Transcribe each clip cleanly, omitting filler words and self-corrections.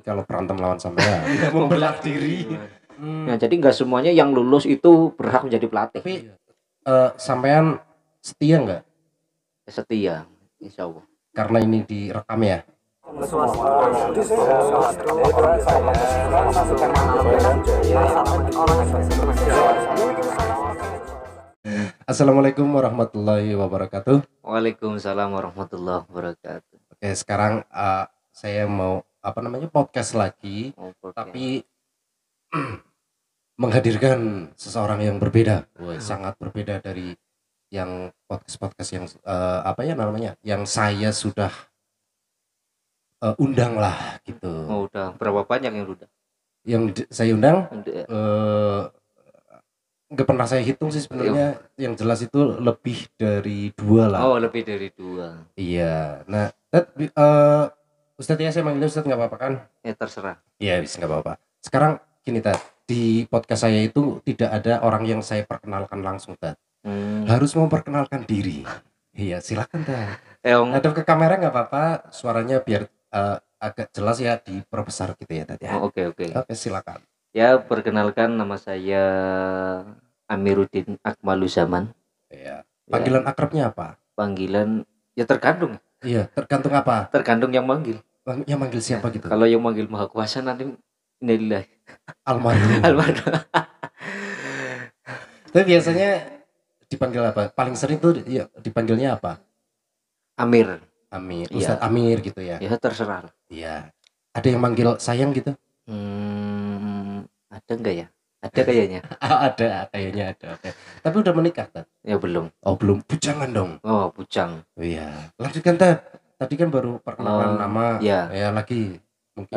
kalau berantem lawan sampean. Membelah diri. Nah, jadi nggak semuanya yang lulus itu berhak menjadi pelatih. Tapi sampean setia nggak? Setia, insya Allah. Karena ini direkam ya. Assalamualaikum warahmatullahi wabarakatuh. Waalaikumsalam warahmatullahi wabarakatuh. Oke, sekarang saya mau podcast lagi, tapi menghadirkan seseorang yang berbeda, sangat berbeda dari yang podcast yang yang saya sudah undang lah gitu. Oh, udah berapa banyak yang udah? Yang saya undang nggak pernah saya hitung sih sebenarnya. Yang jelas itu lebih dari 2 lah. Oh, lebih dari 2. Iya. Nah, Ustadz ya, saya manggilnya Ustadz nggak apa-apa kan? Ya terserah. Iya, bisa nggak apa-apa. Sekarang gini Tad, di podcast saya itu tidak ada orang yang saya perkenalkan langsung Tad. Harus memperkenalkan diri. Iya, silakan Tad. Hadap ke kamera nggak apa-apa, suaranya biar agak jelas ya, diperbesar gitu ya Tad ya. Oh, oke. Oke, silakan. Ya, perkenalkan, nama saya Amiruddin Akmaluzaman. Iya. Panggilan akrabnya apa? Panggilan ya tergantung. Iya, tergantung apa? Tergantung yang manggil. Yang manggil siapa gitu? Kalau yang manggil Maha Kuasa nanti innalillahi. Almarhum. Tapi biasanya dipanggil apa? Paling sering tuh ya, dipanggilnya apa? Amir. Ustadz ya. Amir gitu ya. Ya terserah. Iya. Ada yang manggil sayang gitu? Ada enggak ya? Ada kayaknya. Ada kayaknya ada. Okay. Tapi udah menikah Tad? Ya belum. Oh belum. Bujangan dong. Oh bujang. Iya. Lanjutkan Tad. Tadi kan baru perkenalan nama. Ya. Ya lagi mungkin.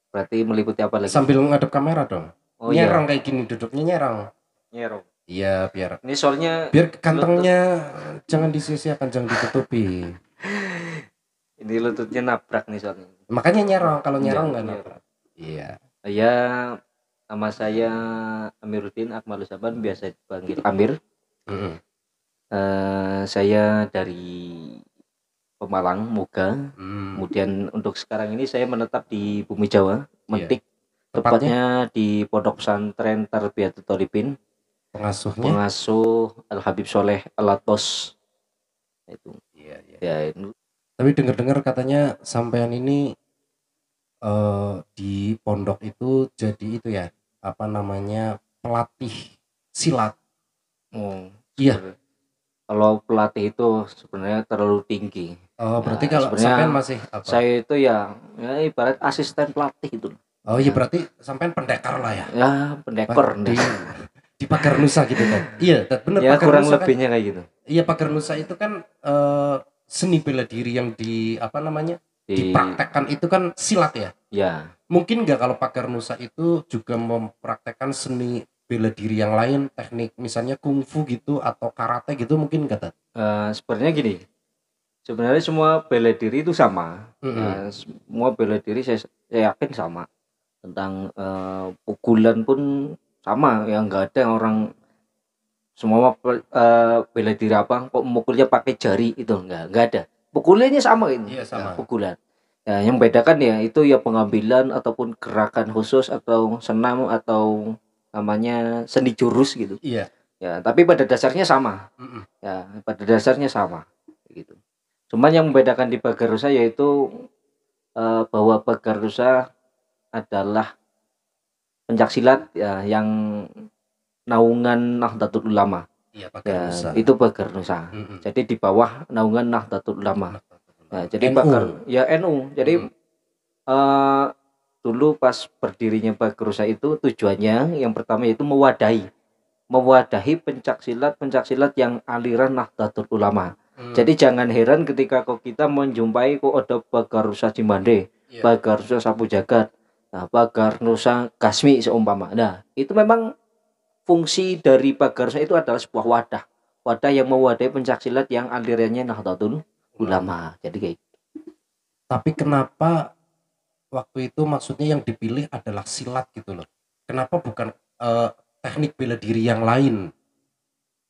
Berarti meliputi apa lagi? Sambil ngadep kamera dong. Oh, nyerong kayak gini duduknya nyerong. Iya biar. Ini soalnya. Biar kantongnya jangan disia-siakan, jangan ditutupi. Ini lututnya nabrak nih soalnya. Makanya nyerong, kalau nyerong nggak nabrak. Iya. Ya, nama saya Amiruddin Akmaluzaman, biasa dipanggil Amir. Saya dari Pemalang, Moga. Kemudian untuk sekarang ini saya menetap di Bumi Jawa, Mentik. Tepatnya di Pondok Pesantren Tarbiyatul Thalibin. Pengasuh Al Habib Soleh Al-Atos. Itu. Iya. Ya, itu. Tapi dengar-dengar katanya sampean ini di pondok itu jadi itu ya, pelatih silat. Oh, iya. Kalau pelatih itu sebenarnya terlalu tinggi. Oh, berarti kalau sampean masih apa? Saya itu ya ibarat asisten pelatih itu. Oh iya, berarti sampean pendekar lah ya. Ya, pendekar di Pagar Nusa gitu kan. Iya, benar ya, Pagar kurang Nusa lebihnya kan? Kayak gitu. Iya, Pagar Nusa itu kan seni bela diri yang dipraktekkan itu kan silat ya. Ya. Mungkin nggak kalau Pagar Nusa itu juga mempraktekkan seni bela diri yang lain, teknik misalnya kungfu gitu atau karate gitu, mungkin nggak? Sebenarnya gini. Sebenarnya semua bela diri itu sama. Semua bela diri saya yakin sama. Tentang pukulan pun sama, yang nggak ada orang semua bela diri apa kok mukulnya pakai jari, itu nggak ada. Pukulannya sama ini. Iya, sama. Pukulan. Ya, yang bedakan ya itu ya pengambilan ataupun gerakan khusus atau senam atau namanya seni jurus gitu. Iya. Ya, tapi pada dasarnya sama. Ya, pada dasarnya sama gitu. Cuman yang membedakan di Pagar Nusa yaitu bahwa Pagar Nusa adalah pencaksilat ya, yang naungan Nahdlatul Ulama. Iya, Pagar Nusa. Itu Pagar Nusa. Jadi di bawah naungan Nahdlatul Ulama. Nah, jadi Pagar ya NU. Jadi dulu pas berdirinya Pagar Nusa itu tujuannya yang pertama yaitu mewadahi pencaksilat yang aliran Nahdlatul Ulama. Jadi jangan heran ketika kita menjumpai ada Pagar Nusa Cimande, Pagar Nusa Sapu Jagat, Pagar Nusa Kasmi seumpama. Nah, itu memang fungsi dari Pagar Nusa itu adalah sebuah wadah yang mewadahi pencaksilat yang alirannya Nahdlatul Ulama. Jadi kayak gitu. Tapi kenapa waktu itu maksudnya yang dipilih adalah silat gitu loh? Kenapa bukan teknik bela diri yang lain?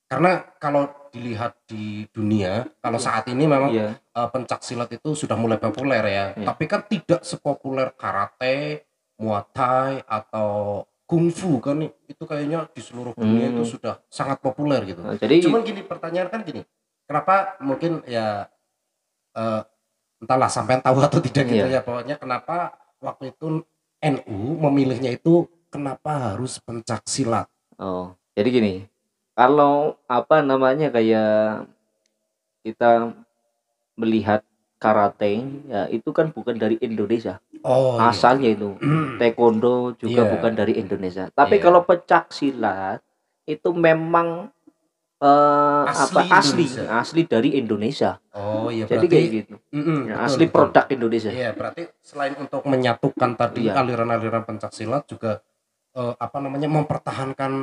Karena kalau dilihat di dunia, kalau saat ini memang pencak silat itu sudah mulai populer ya. Tapi kan tidak sepopuler karate, muay thai atau kungfu kan itu kayaknya di seluruh dunia itu sudah sangat populer gitu. Nah, jadi cuman gini, pertanyaan kan gini, kenapa mungkin ya entahlah sampean tahu atau tidak gitu ya, pokoknya kenapa waktu itu NU memilihnya itu kenapa harus pencak silat? Oh, jadi gini. Kalau apa namanya kayak kita melihat karate ya itu kan bukan dari Indonesia. Asalnya itu taekwondo juga bukan dari Indonesia. Tapi kalau pencak silat itu memang asli dari Indonesia. Oh iya, jadi kayak gitu. Asli produk Indonesia. Iya, berarti selain untuk menyatukan tadi aliran-aliran pencak silat juga mempertahankan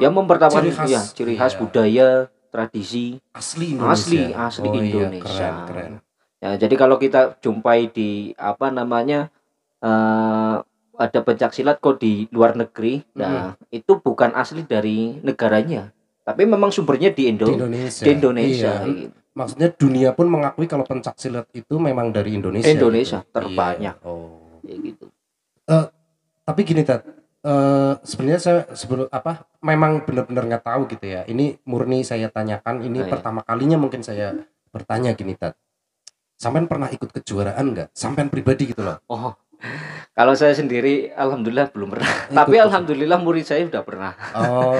ciri khas budaya, tradisi asli Indonesia. Asli Indonesia. Iya, keren. Ya, jadi kalau kita jumpai di ada pencak silat kok di luar negeri, nah itu bukan asli dari negaranya, tapi memang sumbernya di Indonesia. Di Indonesia. Iya. Gitu. Maksudnya dunia pun mengakui kalau pencak silat itu memang dari Indonesia. Indonesia gitu. Terbanyak. Iya. Oh. Kayak gitu. Tapi gini Tat, sebenarnya saya memang benar-benar nggak tahu gitu ya. Ini murni saya tanyakan. Ini pertama kalinya mungkin saya bertanya gini Tat. Sampean pernah ikut kejuaraan nggak? Sampean pribadi gitu loh. Oh, kalau saya sendiri alhamdulillah belum pernah. Tapi alhamdulillah murid saya sudah pernah. Oh,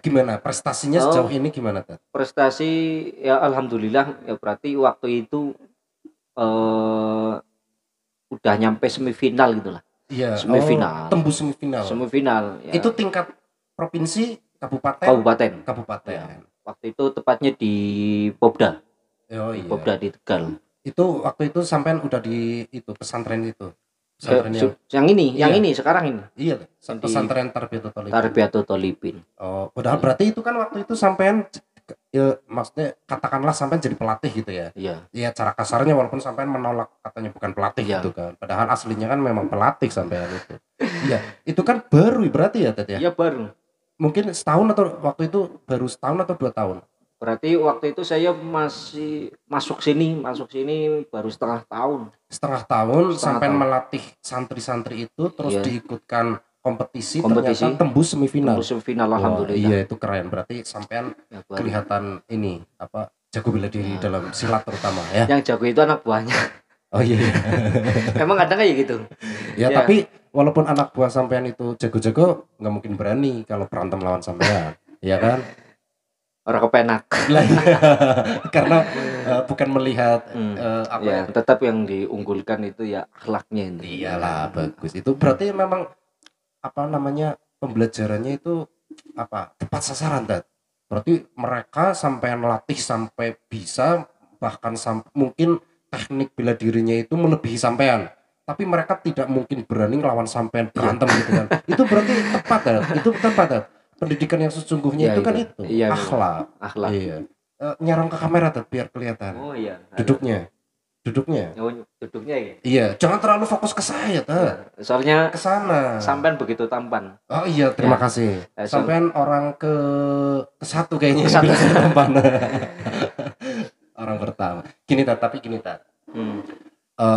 gimana prestasinya sejauh ini gimana Tat? Prestasi ya alhamdulillah ya, berarti waktu itu udah nyampe semifinal gitulah. Iya. Semifinal. Tembus semifinal. Semifinal. Ya. Itu tingkat provinsi, kabupaten. Ya. Waktu itu tepatnya di Pobda. Oh iya. Pobda di Tegal. Itu waktu itu sampean udah di itu pesantren itu. Pesantren yang ini sekarang ini. Iya, pesantren Tarbiyatul Talibin. Tarbiyatul Talibin. Oh, padahal berarti itu kan waktu itu sampean ya maksudnya katakanlah sampean jadi pelatih gitu ya. Iya. Ya cara kasarnya walaupun sampean menolak katanya bukan pelatih gitu kan. Padahal aslinya kan memang pelatih sampean itu. Iya, itu kan baru berarti ya Tet ya? Iya, baru. Mungkin setahun atau waktu itu baru setahun atau 2 tahun? Berarti waktu itu saya masih masuk sini baru setengah tahun sampai melatih santri-santri itu terus diikutkan kompetisi ternyata tembus semifinal alhamdulillah. Iya, itu keren, berarti sampean kelihatan ini jago bela diri dalam silat terutama ya. Yang jago itu anak buahnya. Oh iya. Emang kadang kayak gitu ya. Tapi walaupun anak buah sampean itu jago-jago nggak mungkin berani kalau berantem lawan sampean. Iya kan? Orang kepenak. Karena bukan melihat tetap yang diunggulkan itu ya akhlaknya itu. Iyalah, bagus. Itu berarti memang pembelajarannya itu tepat sasaran Tat. Berarti mereka sampai melatih sampai bisa bahkan mungkin teknik bela dirinya itu melebihi sampean. Tapi mereka tidak mungkin berani lawan sampean berantem gitu kan. Itu berarti tepat Tat. Itu tepat Tat. Pendidikan yang sesungguhnya itu kan itu akhlak. Iya. Nyarang ke kamera Tat biar kelihatan. Oh iya. Duduknya ya. Iya, jangan terlalu fokus ke saya Tat. Soalnya ke sana. Sampean begitu tampan. Oh iya, terima kasih. Sampean orang ke satu kayaknya tampan. Orang pertama. Gini Tat.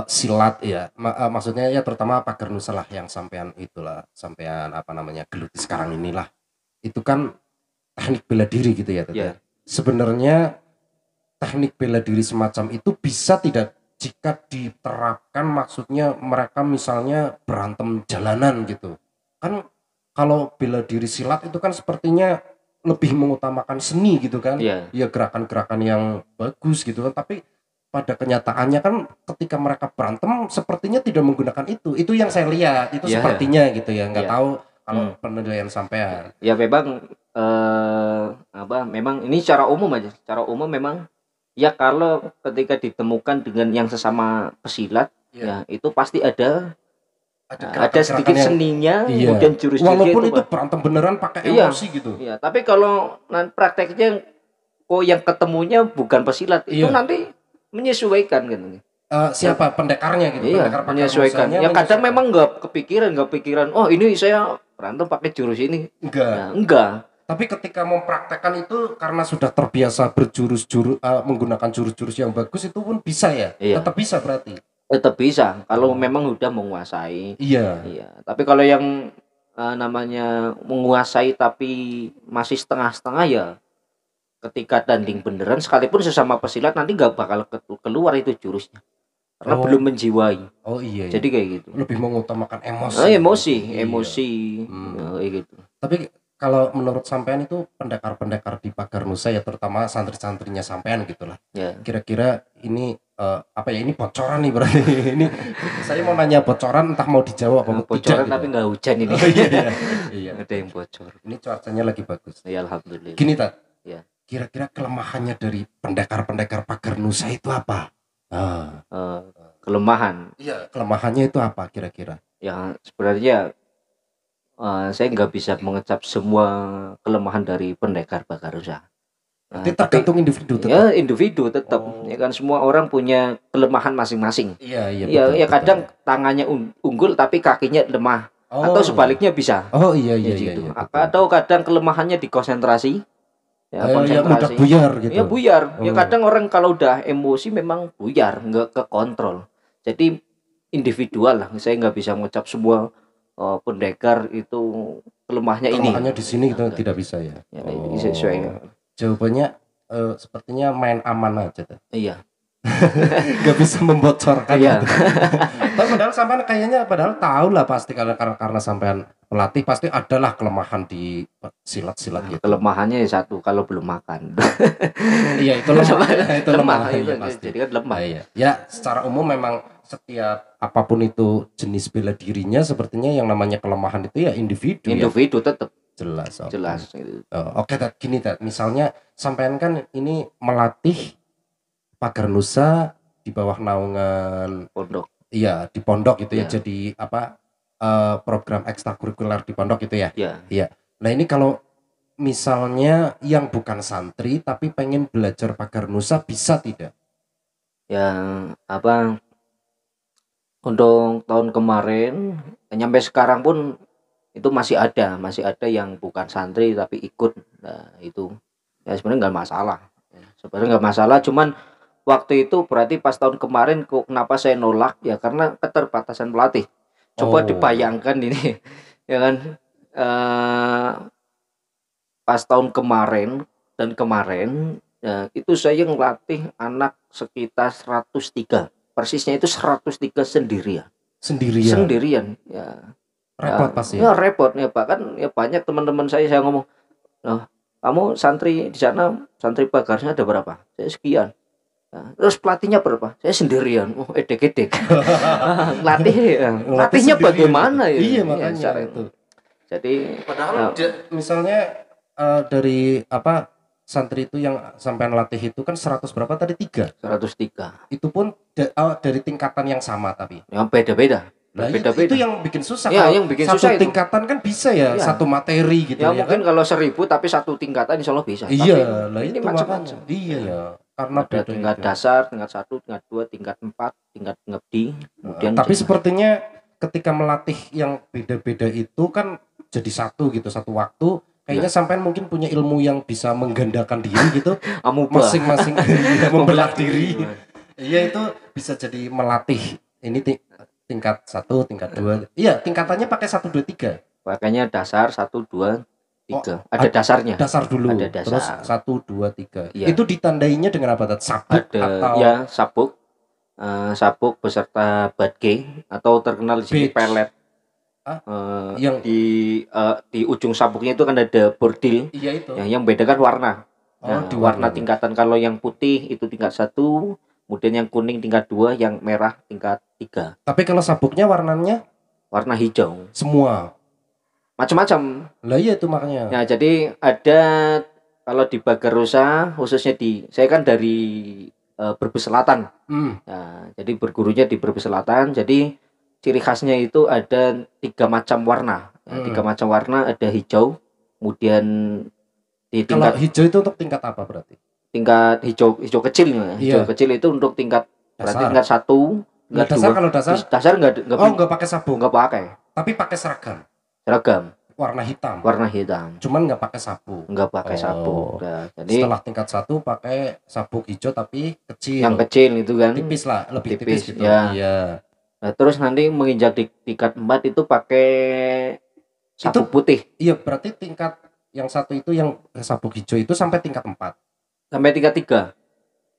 Silat ya, maksudnya ya terutama pagar nusa lah yang sampean geluti sekarang inilah. Itu kan teknik bela diri gitu ya Tat. Sebenarnya teknik bela diri semacam itu bisa tidak jika diterapkan, maksudnya mereka misalnya berantem jalanan gitu kan. Kalau bela diri silat itu kan sepertinya lebih mengutamakan seni gitu kan. Ya gerakan-gerakan yang bagus gitu kan, tapi pada kenyataannya kan ketika mereka berantem sepertinya tidak menggunakan itu yang saya lihat itu sepertinya gitu ya, nggak tahu kalau penilaian sampean. Ya memang memang ini secara umum memang ya, kalau ketika ditemukan dengan yang sesama pesilat ya itu pasti ada sedikit seninya, kemudian jurus-jurusnya walaupun itu berantem beneran pakai emosi gitu. Iya, tapi kalau prakteknya yang ketemunya bukan pesilat itu nanti menyesuaikan gitu. Siapa pendekarnya gitu? Pendekar menyesuaikan. Yang kadang memang nggak kepikiran. Oh ini saya berantem pakai jurus ini. Enggak. Enggak. Tapi ketika mempraktekkan itu karena sudah terbiasa menggunakan jurus-jurus yang bagus itu pun bisa ya? Iya. Tetap bisa berarti? Tetap bisa kalau memang udah menguasai. Iya. Iya. Tapi kalau yang namanya menguasai tapi masih setengah-setengah ya ketika tanding beneran sekalipun sesama pesilat nanti nggak bakal keluar itu jurusnya karena belum menjiwai. Oh iya. Jadi kayak gitu. Lebih mengutamakan emosi. Emosi. Kayak gitu. Tapi kalau menurut sampean itu pendekar-pendekar di Pagar Nusa ya terutama santri-santrinya sampean gitulah. Ya. Kira-kira ini apa ya, ini bocoran nih berarti. Ini saya mau nanya bocoran entah mau dijawab apa bocoran tidak. Tapi nggak hujan ini. Oh, iya. Ada yang bocor. Ini cuacanya lagi bagus. Ya alhamdulillah. Gini Tat. Ya. Kira-kira kelemahannya dari pendekar-pendekar Pagar Nusa itu apa? Kelemahan. Iya, kelemahannya itu apa kira-kira? Ya sebenarnya saya nggak bisa mengecap semua kelemahan dari pendekar Pagar Nusa. Tergantung individu tetap. Ya individu tetap. Ya kan semua orang punya kelemahan masing-masing. Iya. Ya kadang tangannya unggul tapi kakinya lemah. Atau sebaliknya bisa. Oh iya. Gitu. Atau kadang kelemahannya di konsentrasi. Ya, mudah buyar gitu. Ya buyar. Ya kadang orang kalau udah emosi memang buyar, nggak ke kontrol. Jadi individual lah. Saya nggak bisa mengucap semua pendekar itu kelemahannya di sini kita tidak bisa ya. Sesuai. Jawabannya sepertinya main aman aja. Iya. Gak bisa membocorkan. Iya. Tapi padahal sampean kayaknya tahu lah pasti karena sampean pelatih pasti adalah kelemahan di silat-silat gitu. Kelemahannya satu kalau belum makan. Iya itu lemah. Itu lemah. Iya, pasti. Jadi kan lemah. Iya. Ya secara umum memang setiap apapun itu jenis bela dirinya sepertinya yang namanya kelemahan itu ya individu. Individu ya? Tetap. Jelas. Gitu. Oke, gini misalnya sampean kan ini melatih Pagar Nusa di bawah naungan pondok. Iya, di pondok gitu ya. Jadi program ekstrakurikuler di pondok itu ya. Iya. Nah, ini kalau misalnya yang bukan santri tapi pengen belajar Pagar Nusa bisa tidak? Ya, untuk tahun kemarin sampai sekarang pun itu masih ada yang bukan santri tapi ikut. Nah, itu ya sebenarnya nggak masalah. Cuman waktu itu berarti pas tahun kemarin kok kenapa saya nolak ya karena keterbatasan pelatih. Coba dibayangkan ini ya kan pas tahun kemarin ya, itu saya ngelatih anak sekitar 103. Persisnya itu 103 sendirian ya. Repot pasti. Ya repot ya Pak kan ya banyak teman-teman saya ngomong, kamu santri di sana santri Pagarnya ada berapa? Saya sekian. Nah, terus pelatihnya berapa? Saya sendirian. Edek-edek. Latihnya bagaimana ya? Iya makanya itu. Jadi padahal misalnya dari santri itu yang sampai latih itu kan 100 berapa tadi 3? 103. Itu pun dari tingkatan yang sama tapi. Yang beda-beda. Nah, itu yang bikin susah. Ya, yang bikin satu susah tingkatan kan bisa ya, satu materi gitu ya. Mungkin kan? Kalau 1000 tapi satu tingkatan insya Allah bisa. Iya, tapi ini macam-macam. Iya ya. Karena ada tingkat dasar, tingkat 1, tingkat 2, tingkat 4, tingkat ngabdi. Kemudian tapi sepertinya ketika melatih yang beda-beda itu kan jadi satu gitu, satu waktu. Kayaknya sampean mungkin punya ilmu yang bisa menggandakan diri gitu. Masing-masing membelah diri. Iya itu bisa jadi melatih. Ini tingkat 1, tingkat 2. Iya, tingkatannya pakai 1 2 3. Makanya dasar 1 2 3. Ada dasarnya. Dasar dulu. Ada dasar. Terus 1 2 3. Ya. Itu ditandainya dengan apa? Sabuk atau ya, sabuk beserta badge atau terkenal di sini pelet. Yang di ujung sabuknya itu kan ada bordil. Iya itu. Yang beda kan warna. Di warna tingkatan. Kalau yang putih itu tingkat 1, kemudian yang kuning tingkat 2, yang merah tingkat 3. Tapi kalau sabuknya warnanya warna hijau. Semua. Macam-macam. Lah iya itu makanya. Nah, jadi ada kalau di Pagar Nusa khususnya saya kan dari Brebes Selatan. Nah, jadi bergurunya di Brebes Selatan. Jadi ciri khasnya itu ada 3 macam warna. 3 macam warna, ada hijau, kemudian di tingkat. Kalau hijau itu untuk tingkat apa berarti? Tingkat hijau kecil ya. Hijau kecil itu untuk tingkat berarti tingkat 1, tingkat 2. Kalau dasar enggak pakai sabuk. Enggak pakai. Tapi pakai seragam. warna hitam. Warna hitam. Cuman nggak pakai sabuk. Nggak pakai sabuk. Nah, jadi setelah tingkat 1 pakai sabuk hijau tapi kecil. Yang kecil itu kan. Tipis lah, lebih tipis gitu. Ya. Iya. Nah, terus nanti menginjak di tingkat 4 itu pakai sabuk putih. Iya, berarti tingkat yang 1 itu yang sabuk hijau itu sampai tingkat 4. Sampai tingkat 3.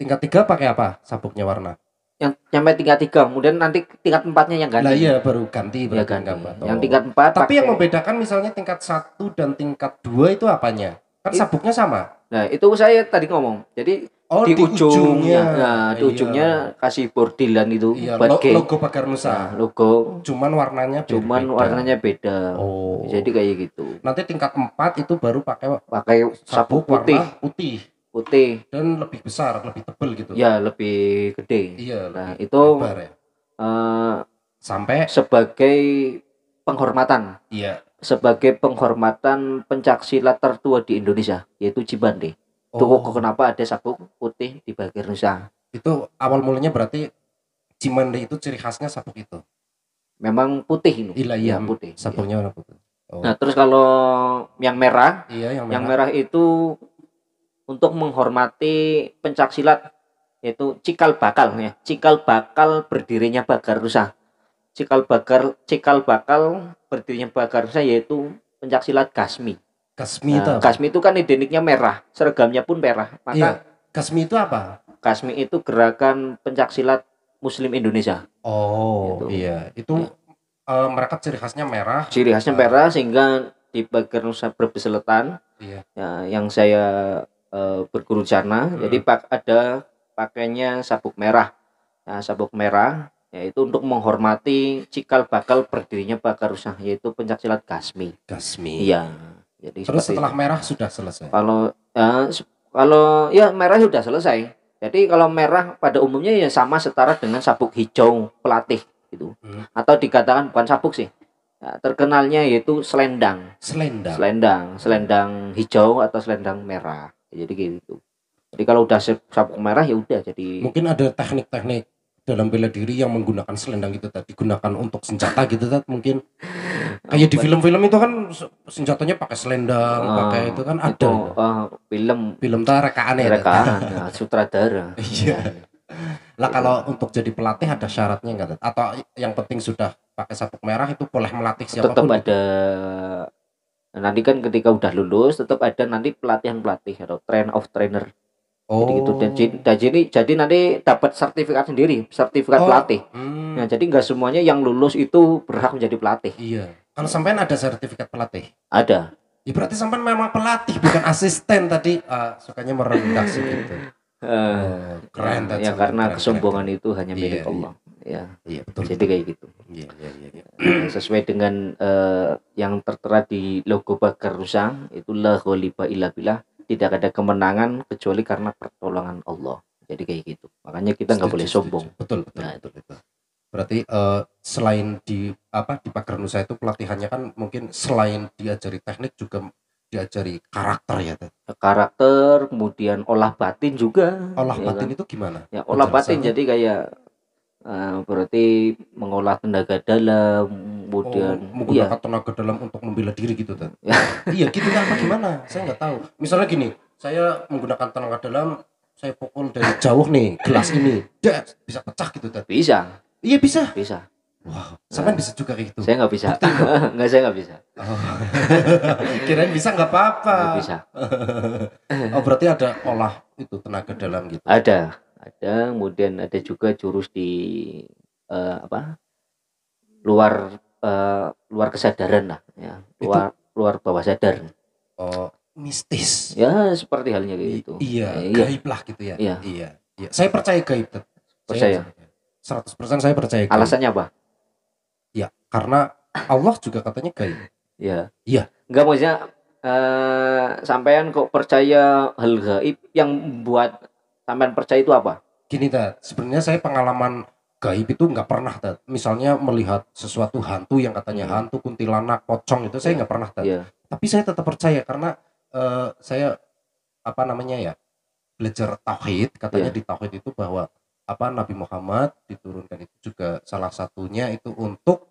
Tingkat 3 pakai apa sabuknya warna? Yang sampai tingkat 3, kemudian nanti tingkat 4-nya yang ganti. Lah iya, baru ganti ya, ganti. Yang tingkat 4 tapi yang membedakan misalnya tingkat 1 dan tingkat 2 itu apanya? Kan sabuknya sama. Nah, itu saya tadi ngomong. Jadi di ujungnya. Nah, di ujungnya kasih bordilan itu logo Pagar Nusa. Nah, logo. Cuman warnanya beda. Jadi kayak gitu. Nanti tingkat 4 itu baru pakai sabuk putih. Putih dan lebih besar, lebih tebal gitu. Ya, lebih gede. Iya, nah itu lebar, ya? Sampai sebagai penghormatan. Iya. Sebagai penghormatan pencaksilat tertua di Indonesia, yaitu Cibande. Itu kenapa ada sabuk putih di Pagar Nusa. Itu awal mulanya berarti Cimande itu ciri khasnya sabuk itu. Memang putih ini. Iya, putih. Sabuknya warna putih. Nah, terus kalau yang merah, yang merah itu untuk menghormati pencaksilat, yaitu cikal bakal ya. Cikal bakal berdirinya Pagar Nusa. Cikal bakal berdirinya Pagar Nusa yaitu pencaksilat Kasmi. Kasmi itu apa? Kasmi itu kan identiknya merah, seragamnya pun merah. Maka Kasmi itu apa? Kasmi itu gerakan pencaksilat Muslim Indonesia. Gitu. Iya. Itu mereka ciri khasnya merah. Ciri khasnya merah, sehingga di Pagar Nusa Brebes Selatan, yang saya berguru di sana, jadi ada pakainya sabuk merah. Nah, sabuk merah yaitu untuk menghormati cikal bakal berdirinya Pagar Nusa, yaitu pencaksilat Kasmi. Iya. Jadi terus setelah merah sudah selesai. Kalau ya merah sudah selesai. Jadi kalau merah pada umumnya ya sama setara dengan sabuk hijau pelatih gitu. Atau dikatakan bukan sabuk sih. Nah, terkenalnya yaitu selendang hijau atau selendang merah. Jadi gitu. Jadi kalau udah sabuk merah ya udah jadi. Mungkin ada teknik-teknik dalam bela diri yang menggunakan selendang itu tadi digunakan untuk senjata gitu tadi mungkin. Kayak di film-film itu kan senjatanya pakai selendang, pakai itu kan ada. Film rekaan ya. Rekaan, sutradara. Iya. Lah kalau untuk jadi pelatih ada syaratnya enggak? Atau yang penting sudah pakai sabuk merah itu boleh melatih siapapun? Tetap ada. Nanti kan ketika udah lulus tetap ada nanti pelatihan-pelatih atau trainer. Jadi nanti dapat sertifikat sendiri, sertifikat pelatih. Nah, jadi nggak semuanya yang lulus itu berhak menjadi pelatih. Iya. Kalau sampean ada sertifikat pelatih? Ada. Ya berarti sampean memang pelatih bukan asisten tadi. Sukanya merendah sih gitu. Keren ya karena kesombongan itu hanya milik Allah. Iya, betul. Jadi kayak gitu. Iya. Sesuai dengan yang tertera di logo Pagar Nusa, itu la ghaliba illa billah, tidak ada kemenangan kecuali karena pertolongan Allah. Jadi kayak gitu. Makanya kita nggak boleh sombong. Betul. Berarti selain di Pagar Nusa itu pelatihannya kan mungkin selain diajari teknik juga diajari karakter ya. Karakter, kemudian olah batin juga. Olah batin itu gimana? Ya, olah batin jadi kayak berarti mengolah tenaga dalam, kemudian menggunakan tenaga dalam untuk membela diri gitu kan. Iya gitu kan, apa gimana? Saya nggak tahu. Misalnya gini, saya menggunakan tenaga dalam, saya pukul dari jauh nih gelas ini, bisa pecah gitu kan? Bisa. Iya bisa. Bisa. Wow, sampean bisa juga kayak gitu. Saya nggak bisa. Saya nggak bisa. Kirain bisa nggak apa-apa. Nggak bisa. Berarti ada olah itu tenaga dalam gitu. Ada, kemudian ada juga jurus di luar kesadaran lah, ya. Luar bawah sadar. Mistis. Ya, seperti halnya kayak gitu. Iya, gaib lah gitu ya. Iya. Saya percaya gaib. Percaya. 100% saya percaya gaib. Alasannya apa? Ya, karena Allah juga katanya gaib. Iya. Enggak maksudnya sampean kok percaya hal gaib, yang buat sampean percaya itu apa? Gini sebenarnya saya pengalaman gaib itu nggak pernah misalnya melihat sesuatu hantu yang katanya hantu, kuntilanak, pocong itu saya nggak pernah tapi saya tetap percaya karena saya belajar tauhid, katanya di tauhid itu bahwa Nabi Muhammad diturunkan itu juga salah satunya itu untuk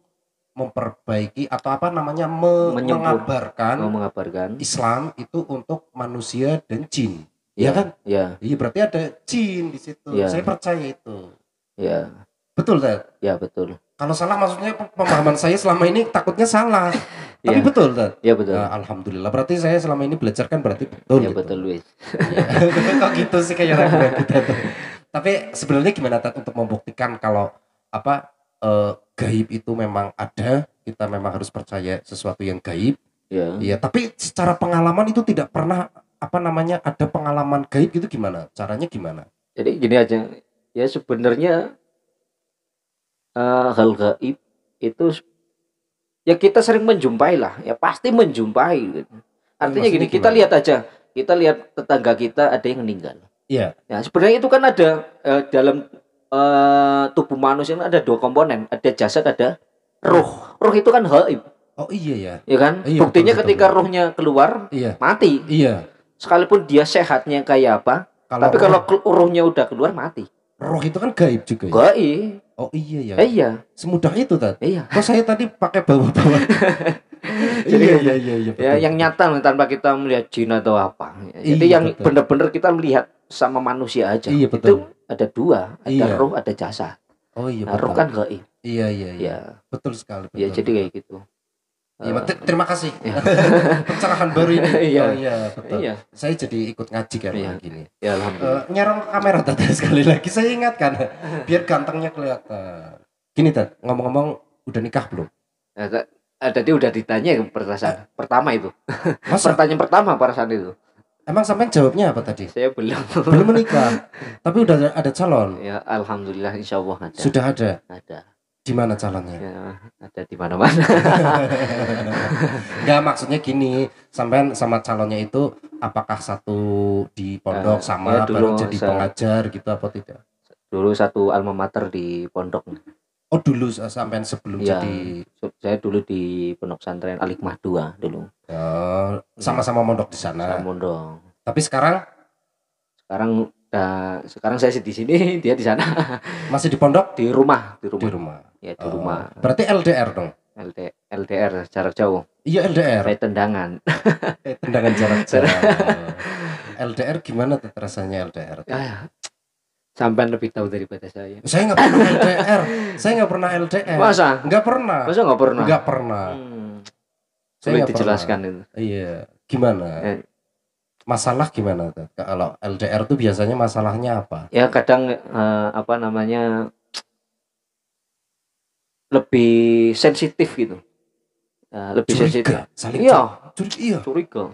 memperbaiki atau apa namanya mengabarkan Islam itu untuk manusia dan jin. Ya kan? Ya. Iya, berarti ada jin di situ. Ya. Saya percaya itu. Ya. Betul, Tad? Ya, betul. Kalau salah maksudnya pemahaman saya selama ini takutnya salah. Tapi betul, Tad? Ya, betul. Alhamdulillah. Berarti saya selama ini belajar kan berarti betul. Ya, gitu. betul, Luis. Kok gitu sih kayak ragu-ragu, Tad? Tapi sebenarnya gimana, Tad, untuk membuktikan kalau gaib itu memang ada, kita memang harus percaya sesuatu yang gaib. Iya, tapi secara pengalaman itu tidak pernah ada pengalaman gaib gitu, gimana? Caranya gimana? Jadi gini aja. Ya sebenarnya hal gaib itu ya kita sering menjumpai lah, ya pasti menjumpai gitu. Artinya gini, kita lihat aja, kita lihat tetangga kita ada yang meninggal. Iya. Ya sebenarnya itu kan ada dalam tubuh manusia ada 2 komponen, ada jasad, ada ruh. Ruh itu kan gaib. Oh iya ya. Ya kan? Iya, buktinya betul, ketika ruhnya keluar, mati. Iya. Sekalipun dia sehatnya kayak apa, tapi kalau ruhnya udah keluar mati. Ruh itu kan gaib juga ya? Gaib. Oh iya ya. Iya. Semudah itu, Tad? Iya. Kok saya tadi pakai bawa-bawa. Iya. Ya, yang nyata tanpa kita melihat jin atau apa. Jadi yang benar-benar kita melihat sama manusia aja. Iya, betul. Itu ada 2, ada ruh, ada jasad. Oh iya. Nah, ruh kan gaib. Iya. Betul sekali. Betul. Ya, jadi kayak gitu. Ya, terima kasih. Pencerahan baru ini. Iya, betul. Iya. Saya jadi ikut ngaji karena gini. Ya, alhamdulillah. Nyarong kamera tadi sekali lagi saya ingatkan biar gantengnya kelihatan. Gini, Tad, ngomong-ngomong udah nikah belum? Tadi udah ditanya pertanyaan pertama itu. Pertanyaan pertama pada saat itu. Emang sampai jawabnya apa tadi? Saya belum. Belum menikah. Tapi udah ada calon. Ya, alhamdulillah, insyaallah ada. Sudah ada. Ada. Di mana calonnya? Ya, ada di mana-mana. Enggak, maksudnya gini, sampean sama calonnya itu apakah satu di pondok sama baru jadi pengajar gitu apa tidak? Dulu satu alma mater di pondok. Oh, dulu sampean sebelum jadi. Saya dulu di Pondok Pesantren Al-Hikmah 2 dulu. Sama-sama mondok di sana. Sama mondok. Tapi sekarang saya di sini, dia di sana. Masih di pondok? Di rumah. Ya, di rumah. Berarti LDR dong? LDR jarak jauh. Iya, LDR. Kayak tendangan. Tendangan jarak jauh. LDR gimana tuh rasanya LDR? Sampai lebih tahu daripada saya. Saya nggak pernah LDR. Saya nggak pernah LDR. Masa? Nggak pernah. Masa nggak pernah? Nggak pernah. Saya nggak dijelaskan itu. Iya. Gimana? Masalah gimana tuh? Kalau LDR tuh biasanya masalahnya apa? Ya kadang lebih sensitif gitu. Lebih sensitif. Curiga.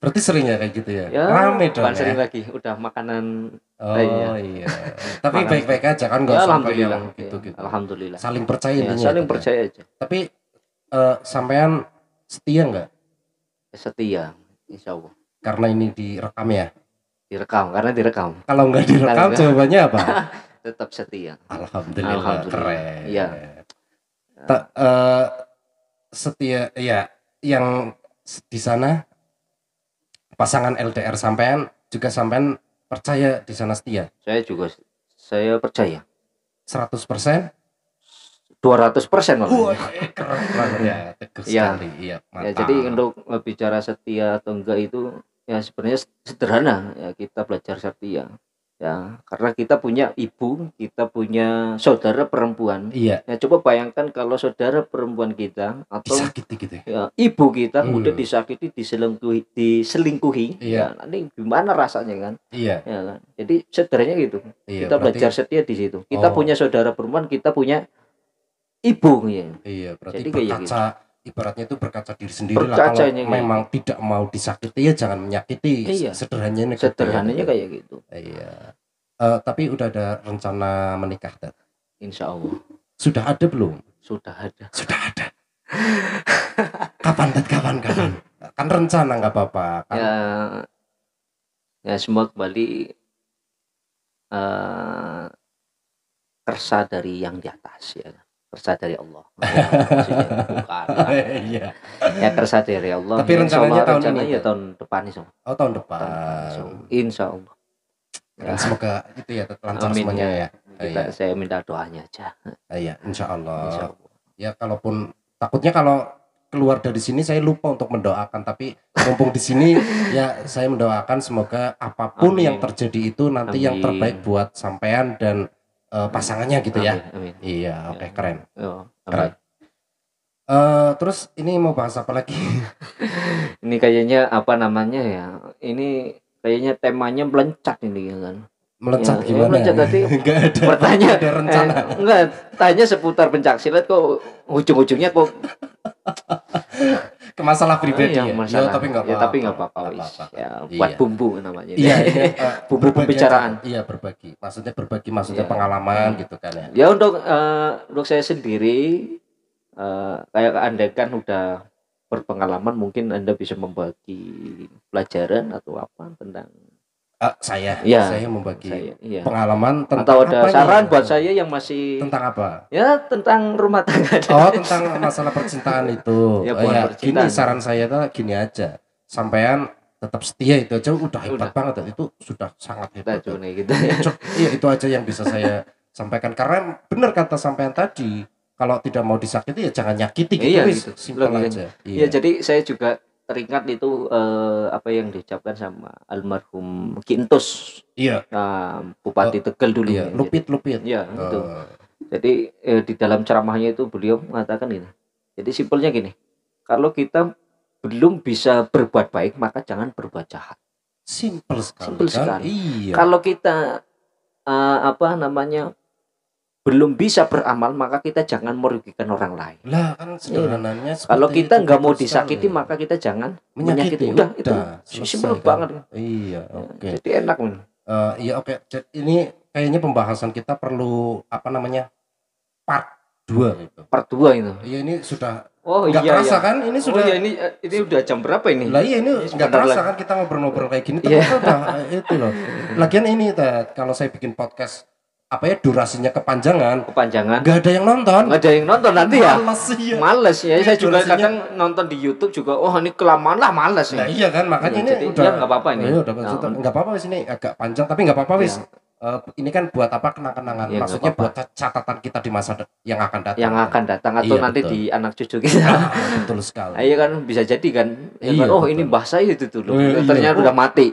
Berarti sering ya kayak gitu ya? Rame dong ya? Sering lagi, udah makanan. Iya. Tapi baik-baik aja kan, nggak sampai yang gitu. Alhamdulillah. Saling percaya intinya. Saling percaya aja. Tapi sampean setia nggak? Setia, insya Allah. Karena ini direkam ya? Karena direkam. Kalau nggak direkam jawabannya apa? Tetap setia. Alhamdulillah. Keren. Iya. Setia ya, yang di sana pasangan LDR sampean juga sampean percaya di sana setia? Saya percaya. 100%? 200% malah. Keren ya, tegas sekali. Iya, jadi untuk bicara setia atau enggak itu ya sebenarnya sederhana ya, kita belajar setia. Ya, karena kita punya ibu, kita punya saudara perempuan. Iya. Ya, coba bayangkan kalau saudara perempuan kita atau disakiti gitu ya, ibu kita udah disakiti, diselingkuhi. Iya. Ya, nanti gimana rasanya kan? Iya. Ya kan? Jadi sederhananya gitu. Iya, kita belajar setia di situ. Kita punya saudara perempuan, kita punya ibu ya. Iya, berarti berkaca gitu. Ibaratnya itu berkaca diri sendiri lah. Kalau memang tidak mau disakiti ya jangan menyakiti. Iya. Sederhananya kayak gitu. Iya. Tapi udah ada rencana menikah, Tad? Insya Allah. Sudah ada belum? Sudah ada. Kapan, Tad? Kapan? Kan rencana nggak apa-apa. Kan? Ya semua kembali kersa dari yang di atas ya. Kersa dari Allah. Maksudnya bukan. Iya. Ya kersa dari Allah. Tapi rencananya tahun ini ya tahun depan insya Allah. Oh, tahun depan. Insya Allah. Ya, semoga itu ya lancar semuanya ya. Saya minta doanya aja. Iya, insya Allah. Ya kalaupun takutnya kalau keluar dari sini saya lupa untuk mendoakan, tapi mumpung di sini ya saya mendoakan semoga apapun yang terjadi itu nanti yang terbaik buat sampean dan pasangannya gitu ya. Iya, oke, keren. Keren. Terus ini mau bahas apa lagi? Ini kayaknya apa namanya ya? Ini kayaknya temanya melencat ini kan. Melencat gimana? Melencat tadi. Enggak ada. Bertanya ada rencana. Enggak, tanya seputar pencaksilat kok ujung-ujungnya kok ke masalah pribadi ya. Masalah. Ya, tapi enggak apa-apa. Ya, tapi enggak apa-apa. Ya, buat bumbu namanya. Iya, bumbu pembicaraan. Iya, berbagi. Maksudnya pengalaman gitu kan ya. Ya untuk saya sendiri kayak Anda kan udah berpengalaman, mungkin Anda bisa membagi pelajaran atau apa tentang saya membagi pengalaman tentang atau ada saran buat saya yang masih tentang apa? Ya tentang rumah tangga. Tentang masalah percintaan itu. Gini saran saya tuh gini aja. Sampean tetap setia itu aja udah hebat banget, itu sudah sangat hebat. Gitu. Iya, itu aja yang bisa saya sampaikan, karena benar kata sampean tadi, kalau tidak mau disakiti ya jangan nyakiti gitu. Simpel aja. Iya, jadi saya juga teringat itu apa yang diucapkan sama almarhum Kintus. Iya. Bupati Tegal dulu. Iya, Lupit. Iya, itu. Jadi di dalam ceramahnya itu beliau mengatakan ini. Jadi simpelnya gini. Kalau kita belum bisa berbuat baik, maka jangan berbuat jahat. Simpel sekali. Iya. Kalau kita belum bisa beramal, maka kita jangan merugikan orang lain. Lah kan sederhananya kalau kita nggak mau disakiti, maka kita jangan menyakiti. Udah itu simpel banget. Iya, oke. Jadi enak nih. Iya, oke. Ini kayaknya pembahasan kita perlu part 2 gitu. Part 2 itu. Iya, ini sudah nggak kerasa kan? Ini sudah. Ini udah jam berapa ini? Lah iya, ini nggak kerasa kan kita ngobrol-ngobrol kayak gini. Tapi udah itu loh. Lagian ini kalau saya bikin podcast durasinya kepanjangan nggak ada yang nonton nanti ya males ya. Saya juga kadang nonton di YouTube juga, ini kelamaan lah, males ya. Nah, iya kan, makanya ini udah nggak apa-apa ini. Nggak apa-apa wis, ini agak panjang tapi nggak apa-apa wis. Ini kan buat kenang-kenangan, maksudnya buat catatan kita di masa yang akan datang atau nanti di anak cucu kita. Betul sekali. Iya kan, bisa jadi kan. Ini mbah saya itu dulu ternyata udah mati.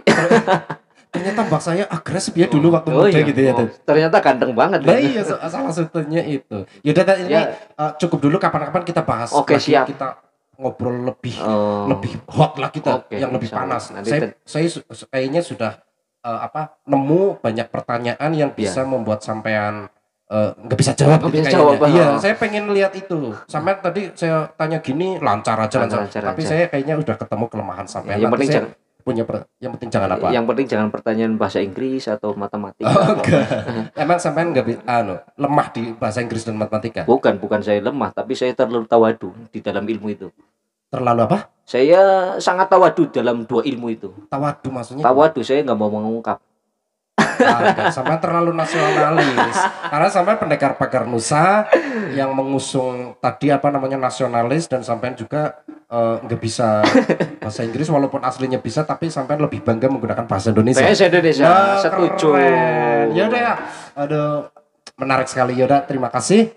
Ternyata mbak saya agresif ya dulu waktu muda gitu ya. Ternyata ganteng banget. Nah, iya, salah satunya itu. Yaudah, ini cukup dulu, kapan-kapan kita bahas. Oke, siap. Kita ngobrol lebih hot lah kita, yang lebih panas. Saya kayaknya sudah nemu banyak pertanyaan yang bisa membuat sampean nggak bisa jawab. Iya, saya pengen lihat itu. Sampean tadi saya tanya gini lancar aja. Tapi saya kayaknya udah ketemu kelemahan sampean. Yang penting jangan apa? Yang penting jangan pertanyaan bahasa Inggris atau matematika. Emang sampean nggak lemah di bahasa Inggris dan matematika? Bukan saya lemah, tapi saya terlalu tawadu di dalam ilmu itu. Terlalu apa? Saya sangat tawadu dalam dua ilmu itu. Tawadu maksudnya? Tawadu, saya nggak mau mengungkap. Sampai terlalu nasionalis. Karena sampai pendekar pagar Nusa yang mengusung tadi nasionalis, dan sampai juga nggak bisa bahasa Inggris walaupun aslinya bisa, tapi sampai lebih bangga menggunakan bahasa Indonesia. Bahasa Indonesia, setuju. Ya udah ya, aduh menarik sekali. Ya udah, terima kasih.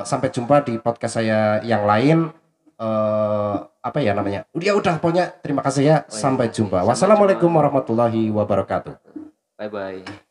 Sampai jumpa di podcast saya yang lain. Udah pokoknya terima kasih ya. Sampai jumpa. Wassalamualaikum warahmatullahi wabarakatuh. Bye bye.